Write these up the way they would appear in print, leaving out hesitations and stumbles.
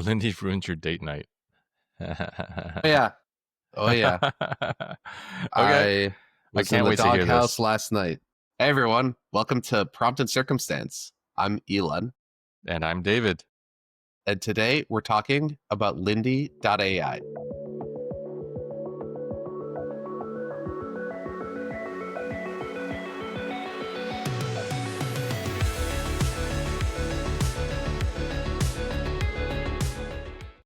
Lindy ruined your date night. Oh yeah. Oh yeah. Okay. I I was in can't the wait to hear doghouse this. last night. Hey everyone, welcome to Prompt and Circumstance. I'm Ilan, And I'm David. and today we're talking about Lindy.ai.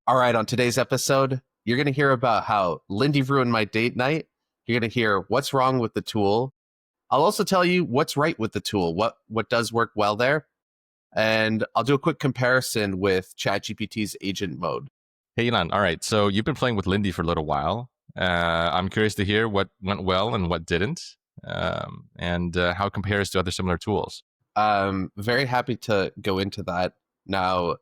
All right, on today's episode, you're going to hear about how Lindy ruined my date night. You're going to hear what's wrong with the tool. I'll also tell you what's right with the tool, what does work well there, and I'll do a quick comparison with ChatGPT's agent mode. Hey, Ilan. All right. So you've been playing with Lindy for a little while. I'm curious to hear what went well and what didn't, and how it compares to other similar tools. Very happy to go into that. Now,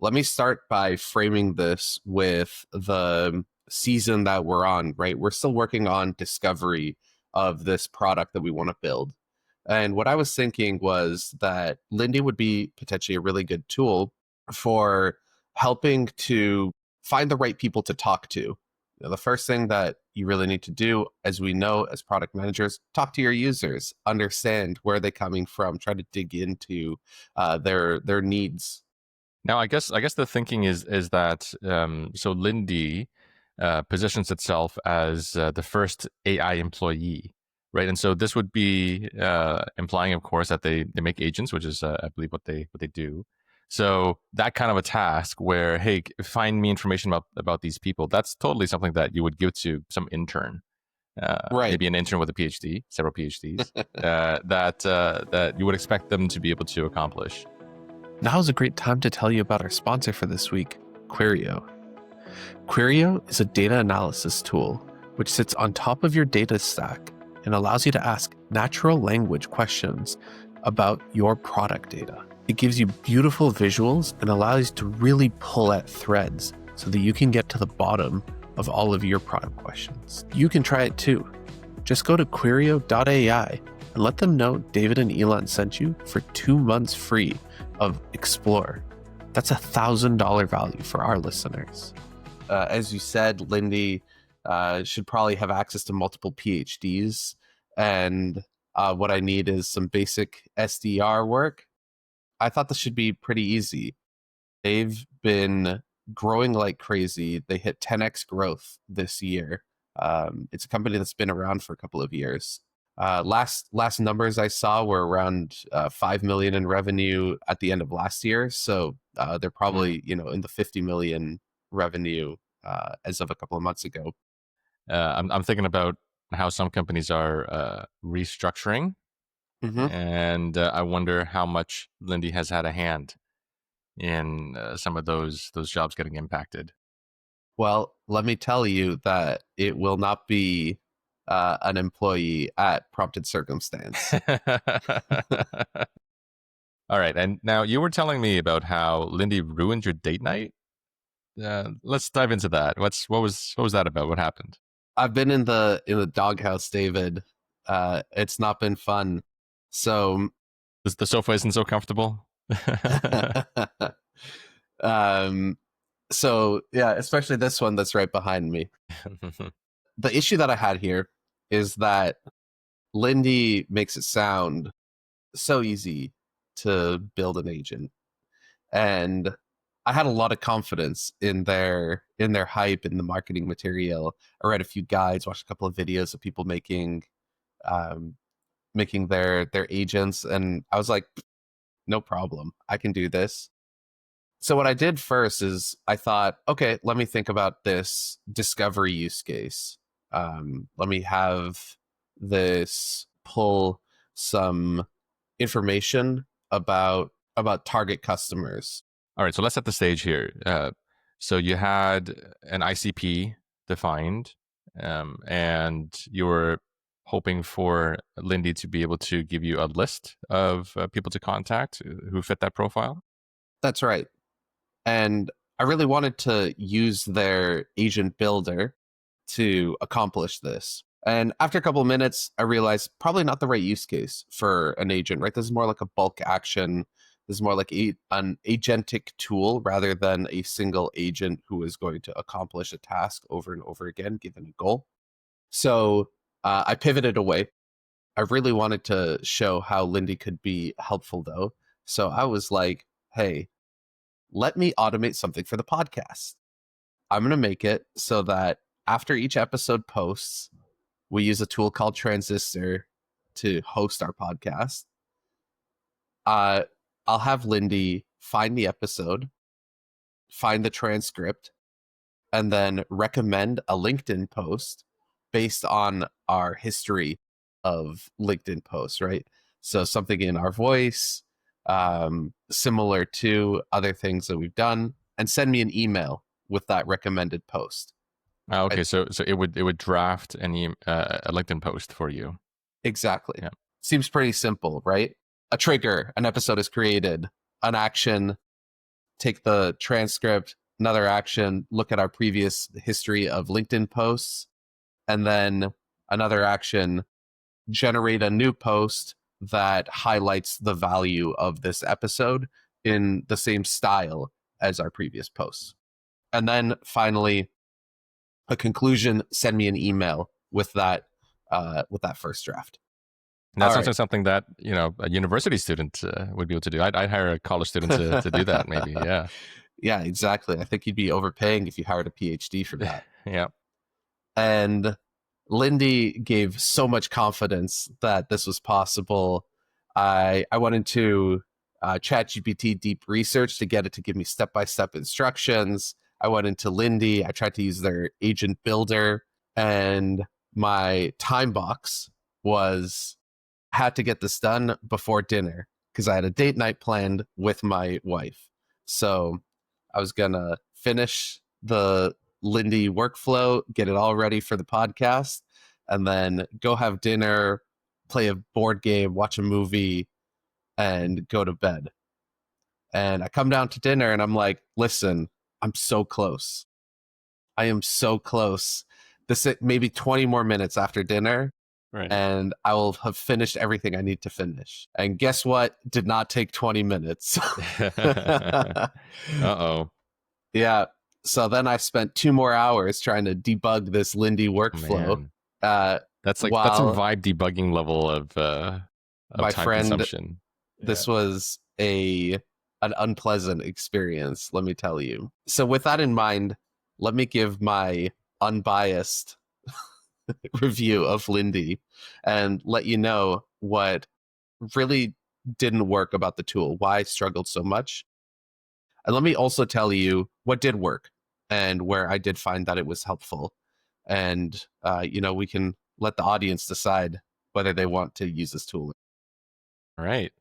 let me start by framing this with the season that we're on, right? We're still working on discovery of this product that we want to build. And what I was thinking was that Lindy would be potentially a really good tool for helping to find the right people to talk to. The first thing that you really need to do, as we know as product managers, talk to your users, understand where they're coming from, try to dig into their needs. Now, I guess the thinking is that so Lindy positions itself as the first AI employee, right? And so this would be implying, of course, that they make agents, which is I believe what they do. So that kind of a task where, hey, find me information about these people. That's totally something that you would give to some intern, Right. maybe an intern with a PhD, several PhDs, that you would expect them to be able to accomplish. Now is a great time to tell you about our sponsor for this week, Querio. Querio is a data analysis tool which sits on top of your data stack and allows you to ask natural language questions about your product data. It gives you beautiful visuals and allows you to really pull at threads so that you can get to the bottom of all of your product questions. You can try it too. Just go to Querio.ai and let them know David and Ilan sent you for 2 months free of Explore. That's $1,000 value for our listeners. As you said, Lindy should probably have access to multiple PhDs, and what I need is some basic SDR work. I thought this should be pretty easy. They've been growing like crazy. They hit 10x growth this year. It's a company that's been around for a couple of years. Last numbers I saw were around 5 million in revenue at the end of last year. So they're probably in the 50 million revenue as of a couple of months ago. I'm thinking about how some companies are restructuring, Mm-hmm. and I wonder how much Lindy has had a hand in some of those jobs getting impacted. Well, let me tell you that it will not be an employee at Prompted Circumstance. All right, and now you were telling me about how Lindy ruined your date night. Let's dive into that. What was that about? What happened? I've been in the doghouse, David. It's not been fun. So, The sofa isn't so comfortable. um, so yeah, especially this one that's right behind me. The issue that I had here is that Lindy makes it sound so easy to build an agent, and I had a lot of confidence in their hype in the marketing material. I read a few guides, watched a couple of videos of people um, making their agents, and I was like, no problem, I can do this. So what I did first is I thought, okay, let me think about this discovery use case. Let me have this pull some information about target customers. All right, so let's set the stage here. So you had an ICP defined, and you were hoping for Lindy to be able to give you a list of people to contact who fit that profile. That's right. And I really wanted to use their agent builder to accomplish this. And after a couple of minutes, I realized probably not the right use case for an agent, right? This is more like a bulk action This is more like an agentic tool rather than a single agent who is going to accomplish a task over and over again, given a goal. So I pivoted away. I really wanted to show how Lindy could be helpful, though. So I was like, hey, let me automate something for the podcast. I'm going to make it so that after each episode posts, we use a tool called Transistor to host our podcast. I'll have Lindy find the episode, find the transcript, and then recommend a LinkedIn post based on our history of LinkedIn posts, right? So something in our voice, similar to other things that we've done, and send me an email with that recommended post. Right? Okay, so it would draft a LinkedIn post for you. Exactly. Yeah. Seems pretty simple, right? A trigger, an episode is created, an action, take the transcript, another action, look at our previous history of LinkedIn posts, and then another action, generate a new post that highlights the value of this episode in the same style as our previous posts. And then finally, a conclusion, send me an email with that first draft. And All that's right. also something that a university student would be able to do. I'd hire a college student to do that, maybe. Yeah. Yeah, exactly. I think you'd be overpaying if you hired a PhD for that. Yeah. And Lindy gave so much confidence that this was possible. I went into ChatGPT deep research to get it to give me step-by-step instructions. I went into Lindy. I tried to use their agent builder, and my time box was had to get this done before dinner because I had a date night planned with my wife. So I was gonna finish the Lindy workflow, get it all ready for the podcast, and then go have dinner, play a board game, watch a movie, and go to bed. And I come down to dinner and I'm like, listen, I'm so close. I am so close. This maybe 20 more minutes after dinner, Right. and I will have finished everything I need to finish. And guess what? Did not take 20 minutes. Uh-oh. Yeah. So then I spent 2 more hours trying to debug this Lindy workflow. Man. Uh, That's some while vibe debugging level of my time friend, consumption. Yeah. this was an unpleasant experience, let me tell you. So with that in mind, let me give my unbiased review of Lindy and let you know what really didn't work about the tool, why I struggled so much. And let me also tell you what did work and where I did find that it was helpful. And, we can let the audience decide whether they want to use this tool. All right.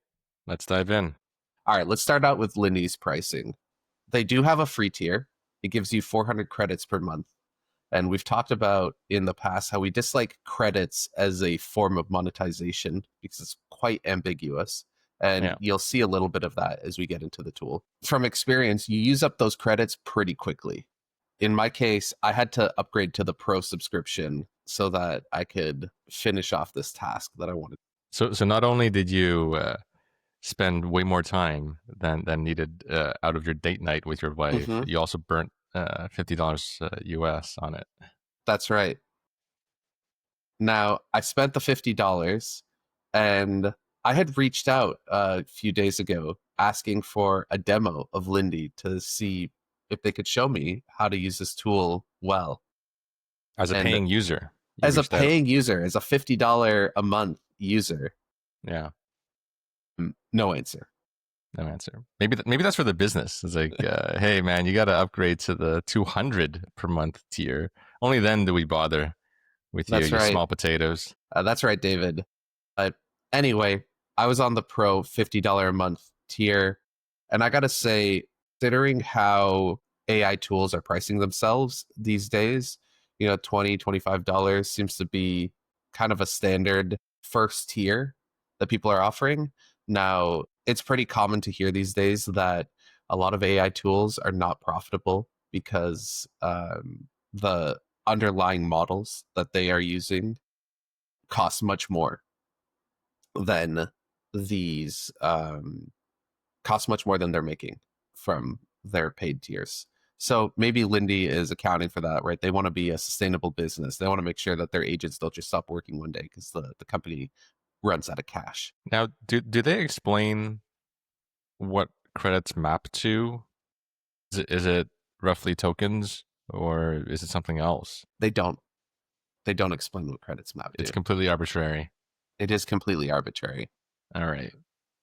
Let's dive in. All right, let's start out with Lindy's pricing. They do have a free tier. It gives you 400 credits per month. And we've talked about in the past how we dislike credits as a form of monetization because it's quite ambiguous. And Yeah. you'll see a little bit of that as we get into the tool. From experience, you use up those credits pretty quickly. In my case, I had to upgrade to the pro subscription so that I could finish off this task that I wanted. So not only did you spend way more time than needed out of your date night with your wife, Mm-hmm. you also burnt $50 US on it. That's right. Now, I spent the $50 and I had reached out a few days ago asking for a demo of Lindy to see if they could show me how to use this tool well. As a And paying user, you as a reached out. paying user, as a $50 a month user, Yeah. no answer. No answer. Maybe that's for the business. It's like, hey man, you got to upgrade to the 200 per month tier. Only then do we bother with you, That's you right. small potatoes. That's right, David. But anyway, I was on the pro $50 a month tier. And I got to say, considering how AI tools are pricing themselves these days, $20, $25 seems to be kind of a standard first tier that people are offering. Now, it's pretty common to hear these days that a lot of AI tools are not profitable because the underlying models that they are using cost much more than these costs much more than they're making from their paid tiers. So maybe Lindy is accounting for that, right? They want to be a sustainable business. They want to make sure that their agents don't just stop working one day because the company runs out of cash. Now, do they explain what credits map to? Is it roughly tokens or is it something else? They don't. They don't explain what credits map It's to. completely arbitrary. It is completely arbitrary. All right.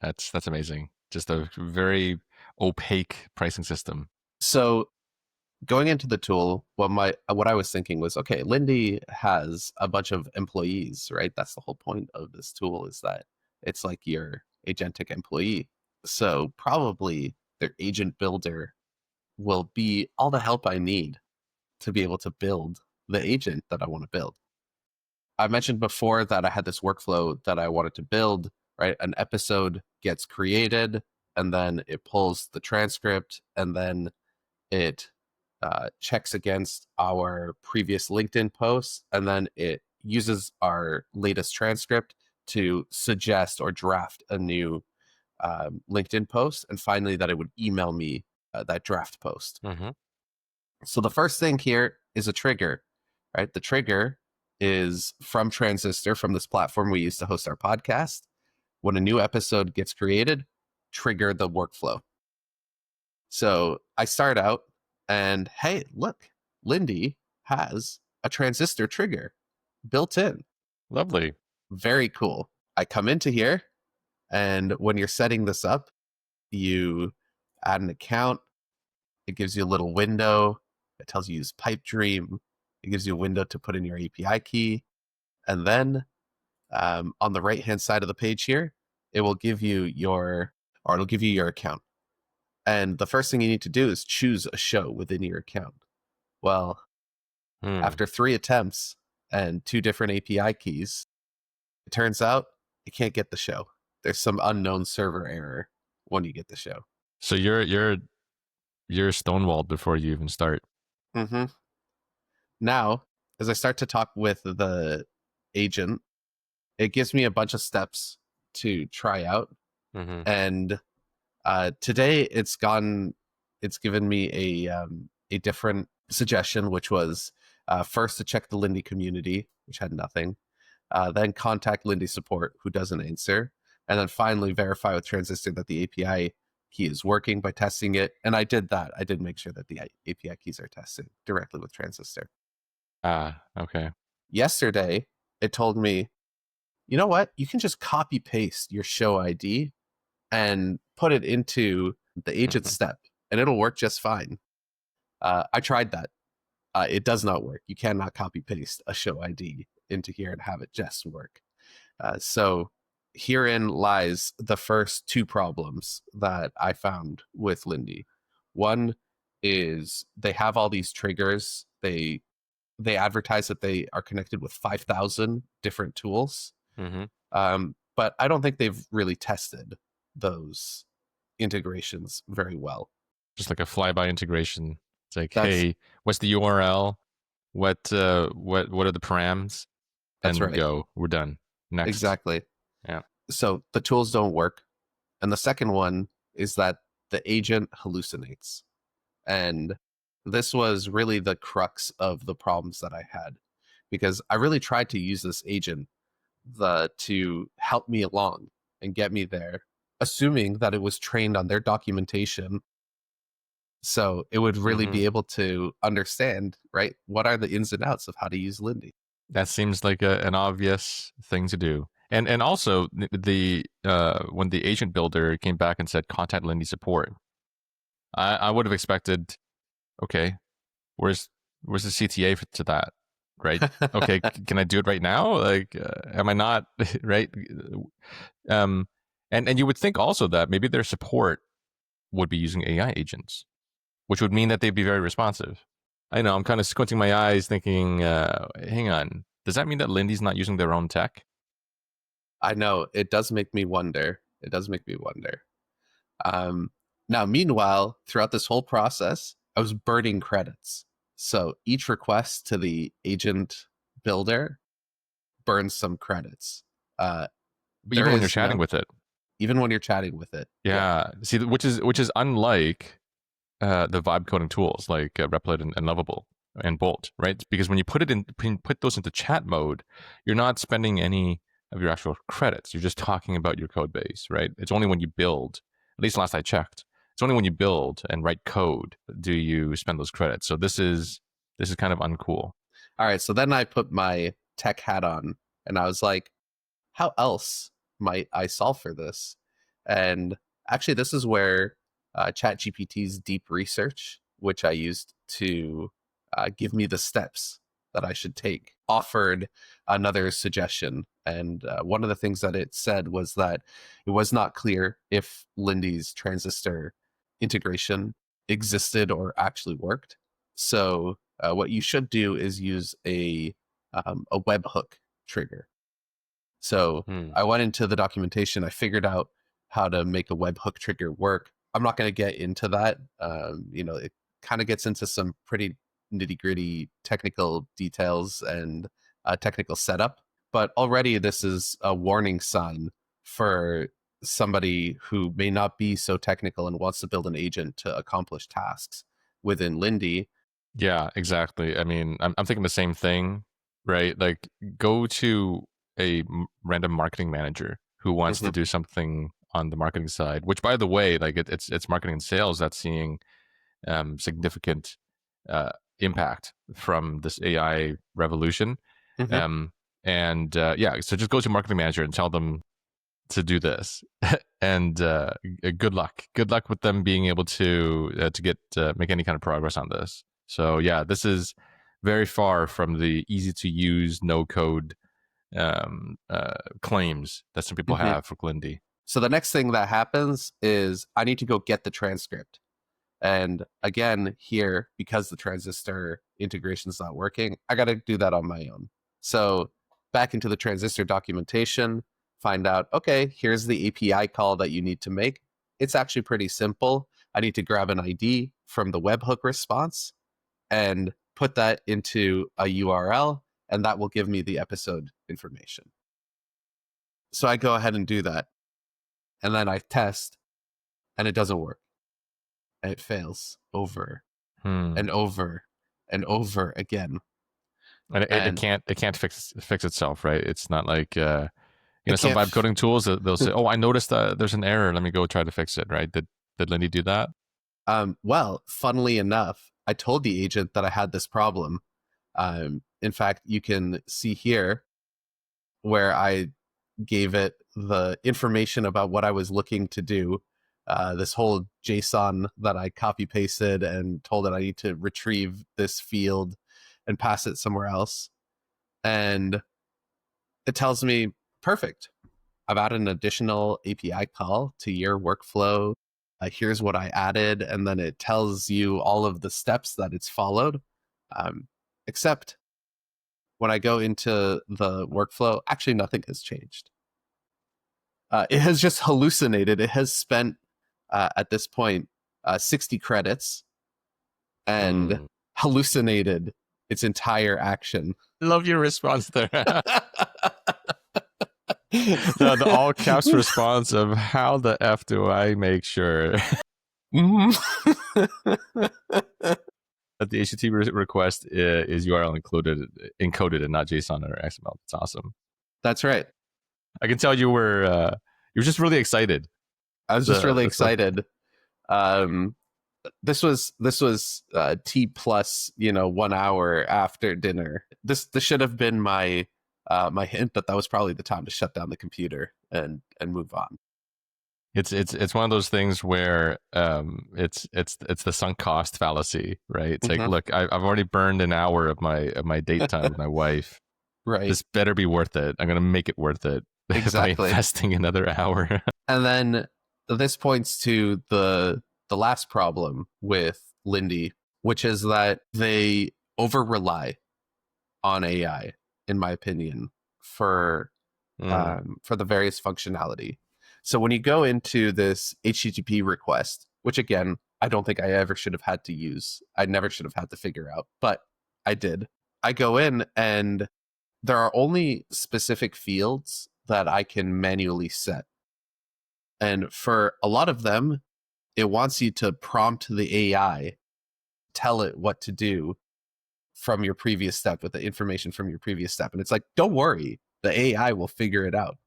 That's amazing. Just a very opaque pricing system. So going into the tool, what I was thinking was, okay, Lindy has a bunch of employees, right? That's the whole point of this tool, is that it's like your agentic employee. So probably their agent builder will be all the help I need to be able to build the agent that I want to build. I mentioned before that I had this workflow that I wanted to build, right? An episode gets created and then it pulls the transcript and then it checks against our previous LinkedIn posts, and then it uses our latest transcript to suggest or draft a new LinkedIn post. And finally, that it would email me that draft post. Mm-hmm. So the first thing here is a trigger, right? The trigger is from Transistor, from this platform we use to host our podcast. When a new episode gets created, trigger the workflow. So I start out and hey, look, Lindy has a Transistor trigger built in. Lovely. Very cool. I come into here, and when you're setting this up, you add an account. It gives you a little window. It tells you use Pipe Dream. It gives you a window to put in your API key. And then on the right-hand side of the page here, it'll give you your account. And the first thing you need to do is choose a show within your account. Well, after 3 attempts and 2 different API keys, it turns out you can't get the show. There's some unknown server error when you get the show. So you're stonewalled before you even start. Mm-hmm. Now, as I start to talk with the agent, it gives me a bunch of steps to try out. Mm-hmm. And today it's given me a different suggestion, which was first to check the Lindy community, which had nothing, then contact Lindy support, who doesn't answer, and then finally verify with Transistor that the API key is working by testing it. And I did that. I did make sure that the API keys are tested directly with Transistor. Okay. Yesterday, it told me, you know what? You can just copy paste your show ID and put it into the agent step, and it'll work just fine. I tried that. It does not work. You cannot copy paste a show ID into here and have it just work. So herein lies the first 2 problems that I found with Lindy. One is they have all these triggers. They advertise that they are connected with 5,000 different tools. Mm-hmm. But I don't think they've really tested those integrations very well. Just like a flyby integration. It's like, That's hey, what's the URL? What are the params? And right. go. We're done. Next. Exactly. Yeah. So the tools don't work. And the second one is that the agent hallucinates. And this was really the crux of the problems that I had, because I really tried to use this agent to help me along and get me there, assuming that it was trained on their documentation. So it would really be able to understand, right, what are the ins and outs of how to use Lindy. That seems like an obvious thing to do. And also the when the agent builder came back and said contact Lindy support, I would have expected, okay, where's the CTA to that, right? Okay, can I do it right now? Like, am I not right? And you would think also that maybe their support would be using AI agents, which would mean that they'd be very responsive. I know I'm kind of squinting my eyes, thinking, hang on, does that mean that Lindy's not using their own tech? I know, it does make me wonder. It does make me wonder. Now, meanwhile, throughout this whole process, I was burning credits. So each request to the agent builder burns some credits. But even when you're chatting with it. even when you're chatting with it. Yeah. Yeah. See, which is unlike the vibe coding tools like Replit and Lovable and Bolt, right? Because when you put those into chat mode, you're not spending any of your actual credits. You're just talking about your code base, right? It's only when you build, at least last I checked, it's only when you build and write code do you spend those credits. So this is kind of uncool. All right. So then I put my tech hat on and I was like, how else might I solve for this? And actually, this is where ChatGPT's deep research, which I used to give me the steps that I should take, offered another suggestion. And one of the things that it said was that it was not clear if Lindy's transistor integration existed or actually worked. So what you should do is use a webhook trigger. So Hmm. I went into the documentation. I figured out how to make a webhook trigger work. I'm not going to get into that. It kind of gets into some pretty nitty gritty technical details and technical setup. But already this is a warning sign for somebody who may not be so technical and wants to build an agent to accomplish tasks within Lindy. Yeah, exactly. I mean, I'm thinking the same thing, right? Like, go to a random marketing manager who wants to Mm-hmm, do something on the marketing side. Which, by the way, like it's marketing and sales that's seeing significant uh, impact from this AI revolution. mm-hmm, Um, and yeah, so just go to marketing manager and tell them to do this. And good luck. Good luck with them being able to get make any kind of progress on this. So yeah, this is very far from the easy to use no code claims that some people mm-hmm. have for Glindy. So the next thing that happens is I need to go get the transcript. And again, here, because the transistor integration is not working, I got to do that on my own. So back into the transistor documentation, find out, okay, here's the API call that you need to make. It's actually pretty simple. I need to grab an ID from the webhook response and put that into a URL, and that will give me the episode information. So I go ahead and do that. And then I test, and it doesn't work. And it fails over Hmm. and over and over again. And it And can't fix itself, right? It's not like it some can't. vibe coding tools they'll say, "Oh, I noticed that there's an error. Let me go try to fix it." Right? Did Lindy do that? Well, funnily enough, I told the agent that I had this problem. In fact, you can see here where I gave it the information about what I was looking to do. This whole JSON that I copy pasted and told it I need to retrieve this field and pass it somewhere else. And it tells me, perfect. I've added an additional API call to your workflow. Here's what I added. And then it tells you all of the steps that it's followed. Except when I go into the workflow, actually nothing has changed. It has just hallucinated. It has spent, at this point, 60 credits and Hmm. hallucinated its entire action. Love your response there. The all caps response of how the f do I make sure that the HTTP request is URL included encoded and not JSON or XML. That's awesome. That's right. I can tell you were just really excited. I was just really The stuff. excited. Um, this was T plus 1 hour after dinner. This should have been my hint that was probably the time to shut down the computer and move on. It's one of those things where it's the sunk cost fallacy, right? It's like, Mm-hmm. look, I've already burned an hour of my date time with my wife. Right, This better be worth it. I'm gonna make it worth it by exactly. investing another hour. And then this points to the last problem with Lindy, which is that they over rely on AI, in my opinion, for the various functionality. So when you go into this HTTP request, which again, I don't think I ever should have had to use, I never should have had to figure out, but I did. I go in and there are only specific fields that I can manually set. And for a lot of them, it wants you to prompt the AI, tell it what to do from your previous step with the information from your previous step. And it's like, don't worry, the AI will figure it out.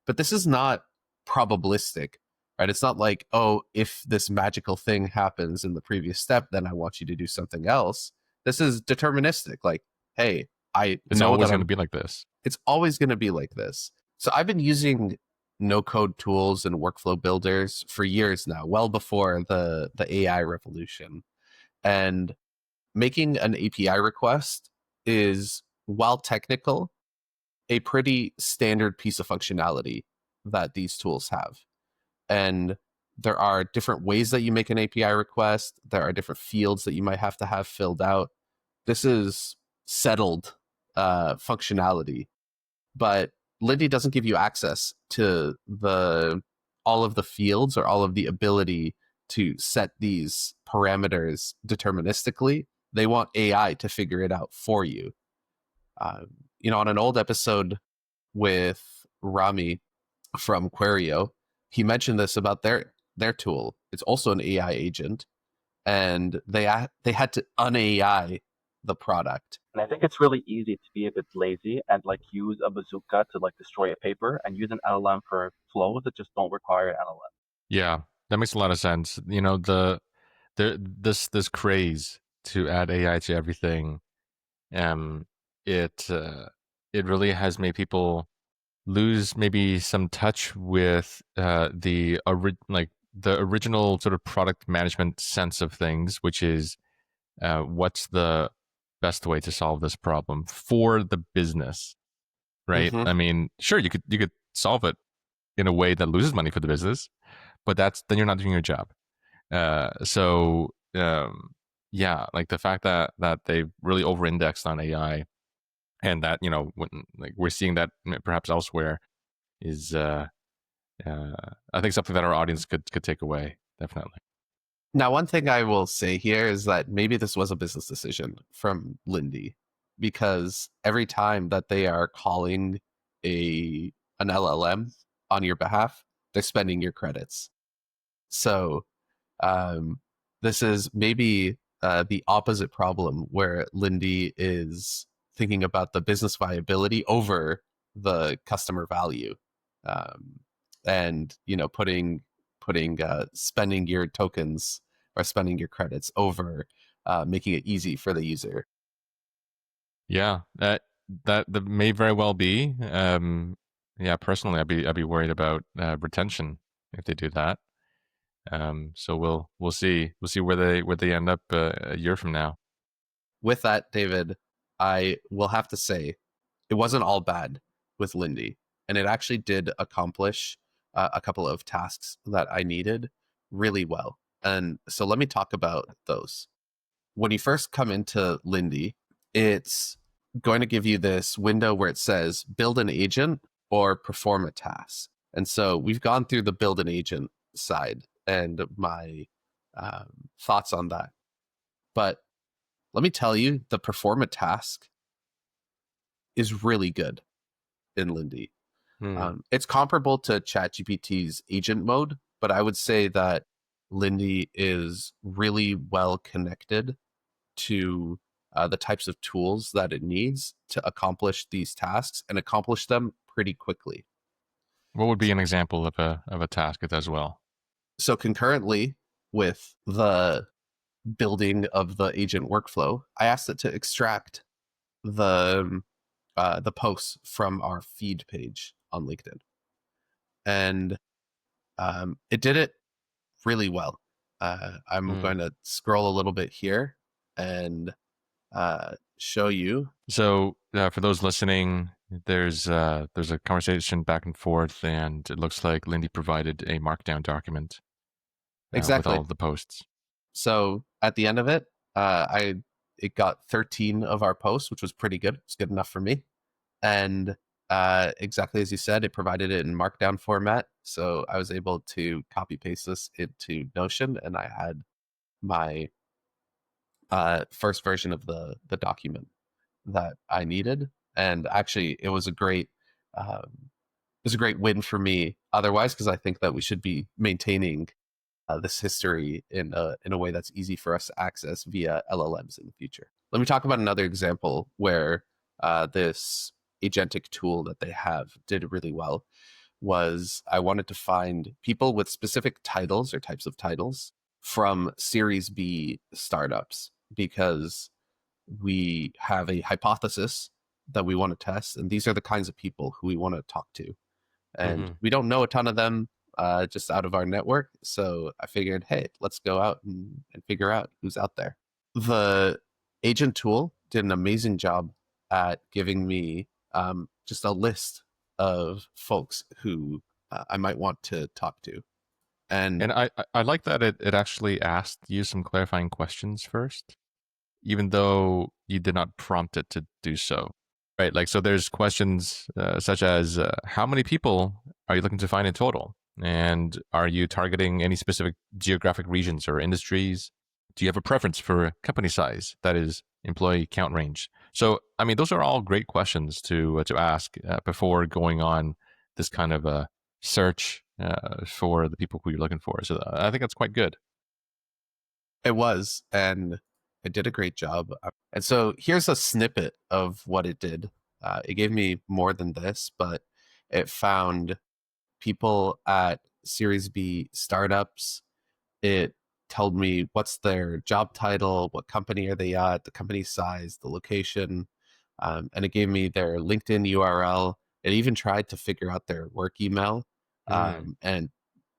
But this is not probabilistic, right? It's not like, oh, if this magical thing happens in the previous step, then I want you to do something else. This is deterministic. Like, hey, I It's know always that going to be like this. it's always going to be like this. So I've been using no code tools and workflow builders for years now, well before the AI revolution. And making an API request is, while technical, a pretty standard piece of functionality that these tools have. And there are different ways that you make an API request. There are different fields that you might have to have filled out. This is settled functionality, but Lindy doesn't give you access to the all of the fields or all of the ability to set these parameters deterministically. They want AI to figure it out for you. Uh, on an old episode with Rami from Querio, he mentioned this about their tool. It's also an AI agent, and they had to un-AI the product. And I think it's really easy to be a bit lazy and like use a bazooka to like destroy a paper and use an LLM for flows that just don't require an LLM. Yeah, that makes a lot of sense. This craze to add AI to everything, um, it it really has made people lose maybe some touch with the original sort of product management sense of things, which is what's the best way to solve this problem for the business, right? Mm-hmm. I mean, sure, you could solve it in a way that loses money for the business, but then you're not doing your job. So yeah, like the fact that they really over-indexed on AI, and that like we're seeing that perhaps elsewhere is I think something that our audience could take away, definitely. Now, one thing I will say here is that maybe this was a business decision from Lindy, because every time that they are calling an LLM on your behalf, they're spending your credits. So um, this is maybe the opposite problem, where Lindy is thinking about the business viability over the customer value, um, and putting spending your tokens or spending your credits over making it easy for the user. Yeah, that may very well be. Yeah, personally, I'd be worried about retention if they do that. So we'll see where they end up a year from now. With that, David, I will have to say it wasn't all bad with Lindy, and it actually did accomplish a couple of tasks that I needed really well. And so let me talk about those. When you first come into Lindy, it's going to give you this window where it says build an agent or perform a task. And so we've gone through the build an agent side and my thoughts on that. But let me tell you, the perform a task is really good in Lindy. Hmm. It's comparable to ChatGPT's agent mode, but I would say that Lindy is really well connected to the types of tools that it needs to accomplish these tasks and accomplish them pretty quickly. What would be an example of a task it does well? So concurrently with the building of the agent workflow, I asked it to extract the posts from our feed page on LinkedIn, and it did it really well. I'm Hmm. going to scroll a little bit here and show you. So for those listening, there's a conversation back and forth, and it looks like Lindy provided a markdown document with all Exactly. of the posts. So at the end of it, I it got 13 of our posts, which was pretty good. It's good enough for me. And exactly as you said, it provided it in markdown format. So I was able to copy paste this into Notion, and I had my first version of the document that I needed. And actually, it was a great was a great win for me otherwise, because I think that we should be maintaining this history in a way that's easy for us to access via LLMs in the future. Let me talk about another example where this agentic tool that they have did really well. Was I wanted to find people with specific titles or types of titles from Series B startups, because we have a hypothesis that we want to test, and these are the kinds of people who we want to talk to. And Mm-hmm. we don't know a ton of them just out of our network. So I figured, hey, let's go out and figure out who's out there. The agent tool did an amazing job at giving me just a list of folks who I might want to talk to. And And I like that it actually asked you some clarifying questions first, even though you did not prompt it to do so. Right. Like, so there's questions such as how many people are you looking to find in total? And are you targeting any specific geographic regions or industries? Do you have a preference for company size? That is employee count range. So, I mean, those are all great questions to ask before going on this kind of a search for the people who you're looking for. So I think that's quite good. it was, and it did a great job. And so here's a snippet of what it did. It gave me more than this, but it found people at Series B startups. It told me what's their job title, what company are they at, the company size, the location, and it gave me their LinkedIn URL. It even tried to figure out their work email Mm. um, and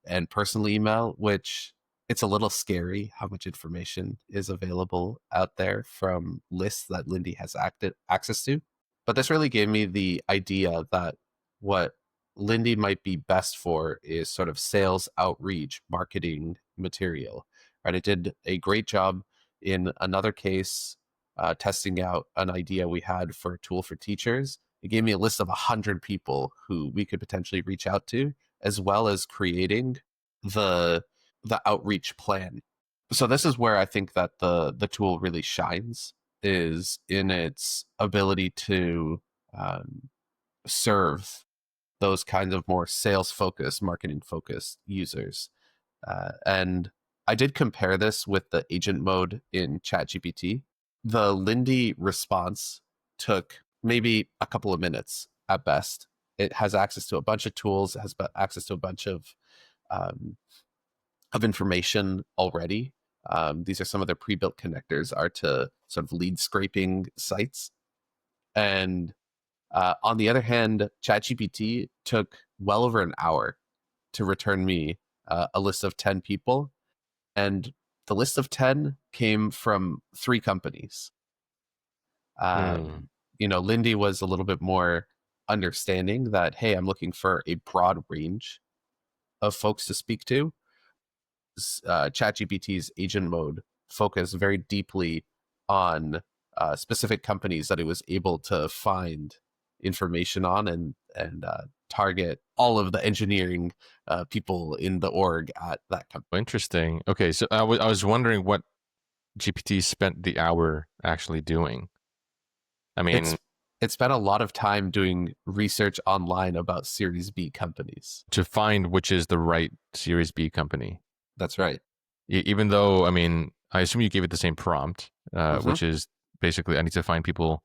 and personal email, which it's a little scary how much information is available out there from lists that Lindy has access to. But this really gave me the idea that what Lindy might be best for is sort of sales outreach marketing material. Right? It did a great job in another case testing out an idea we had for a tool for teachers. It gave me a list of 100 people who we could potentially reach out to, as well as creating the outreach plan. So this is where I think that the tool really shines, is in its ability to um, serve those kinds of more sales focused, marketing focused users. And I did compare this with the agent mode in ChatGPT. The Lindy response took maybe a couple of minutes at best. It has access to a bunch of tools, it has access to a bunch um, of information already. These are some of their pre-built connectors are to sort of lead scraping sites. And on the other hand, ChatGPT took well over an hour to return me a list of 10 people. And the list of 10 came from 3 companies. Mm. Lindy was a little bit more understanding that, hey, I'm looking for a broad range of folks to speak to. ChatGPT's agent mode focused very deeply on specific companies that it was able to find information on and target all of the engineering people in the org at that company. Interesting. Okay, so I was wondering what GPT spent the hour actually doing. I It's mean, it spent a lot of time doing research online about Series B companies. to find which is the right Series B company. That's right. Even though, I mean, I assume you gave it the same prompt, Mm-hmm. which is basically I need to find people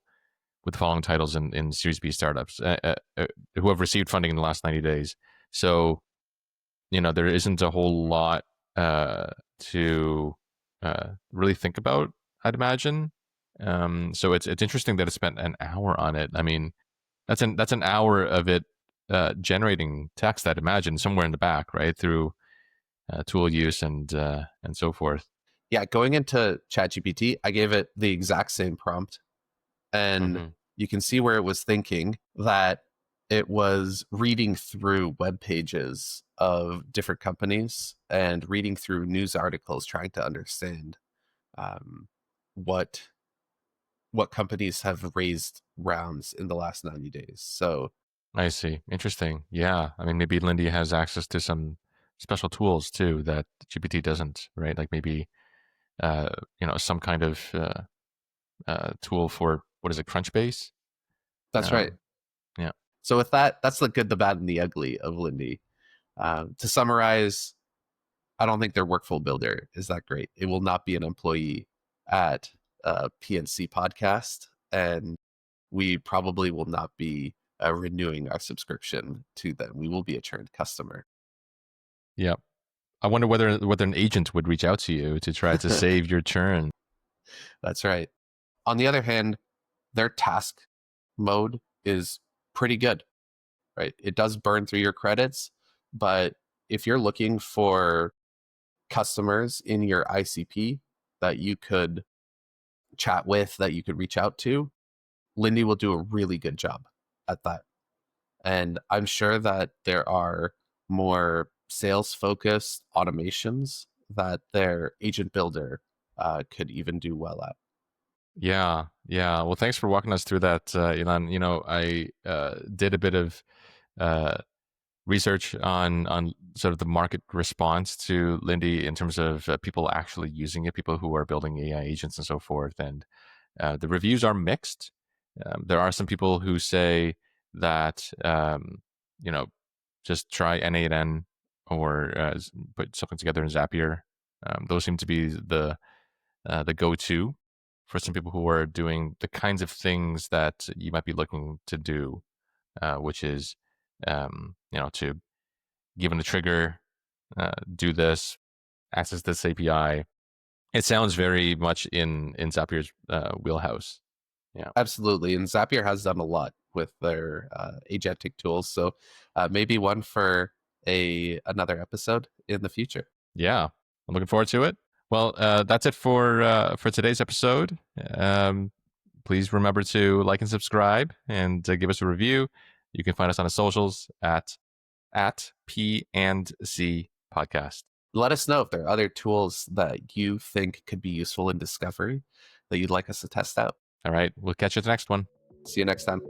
with the following titles in Series B startups who have received funding in the last 90 days. So, there isn't a whole lot to really think about, I'd imagine. So it's interesting that it spent an hour on it. I mean, that's an hour of it generating text, I'd imagine, somewhere in the back, right, through tool use and so forth. Yeah, going into ChatGPT, I gave it the exact same prompt, and Mm-hmm. you can see where it was thinking that it was reading through web pages of different companies and reading through news articles, trying to understand um, what companies have raised rounds in the last 90 days. So I see. Interesting. Yeah. I mean, maybe Lindy has access to some special tools too that GPT doesn't, right? Like maybe, uh, some kind of tool for what is it, Crunchbase? that's right. Um, yeah. So with that, that's the good, the bad, and the ugly of Lindy. To summarize, I don't think their workflow builder is that great. It will not be an employee at PNC Podcast, and we probably will not be renewing our subscription to them. We will be a churned customer. Yeah. I wonder whether an agent would reach out to you to try to save your churn. That's right. On the other hand, their task mode is pretty good, right? It does burn through your credits, but if you're looking for customers in your ICP that you could chat with, that you could reach out to, Lindy will do a really good job at that. And I'm sure that there are more sales focused automations that their agent builder could even do well at. Yeah, yeah. Well, thanks for walking us through that, Ilan. You know, I did a bit of uh, research on sort of the market response to Lindy in terms of people actually using it, people who are building AI agents and so forth. And the reviews are mixed. There are some people who say that you know, just try N8N or put something together in Zapier. Those seem to be the go-to for some people who are doing the kinds of things that you might be looking to do, which is to given a trigger, do this, access this API. It sounds very much in Zapier's wheelhouse. Yeah. Absolutely. And Zapier has done a lot with their agentic tools. So maybe one for another episode in the future. Yeah. I'm looking forward to it. Well, that's it for today's episode. Please remember to like and subscribe and give us a review. You can find us on the socials at P and Z Podcast. Let us know if there are other tools that you think could be useful in discovery that you'd like us to test out. All right. We'll catch you at the next one. See you next time.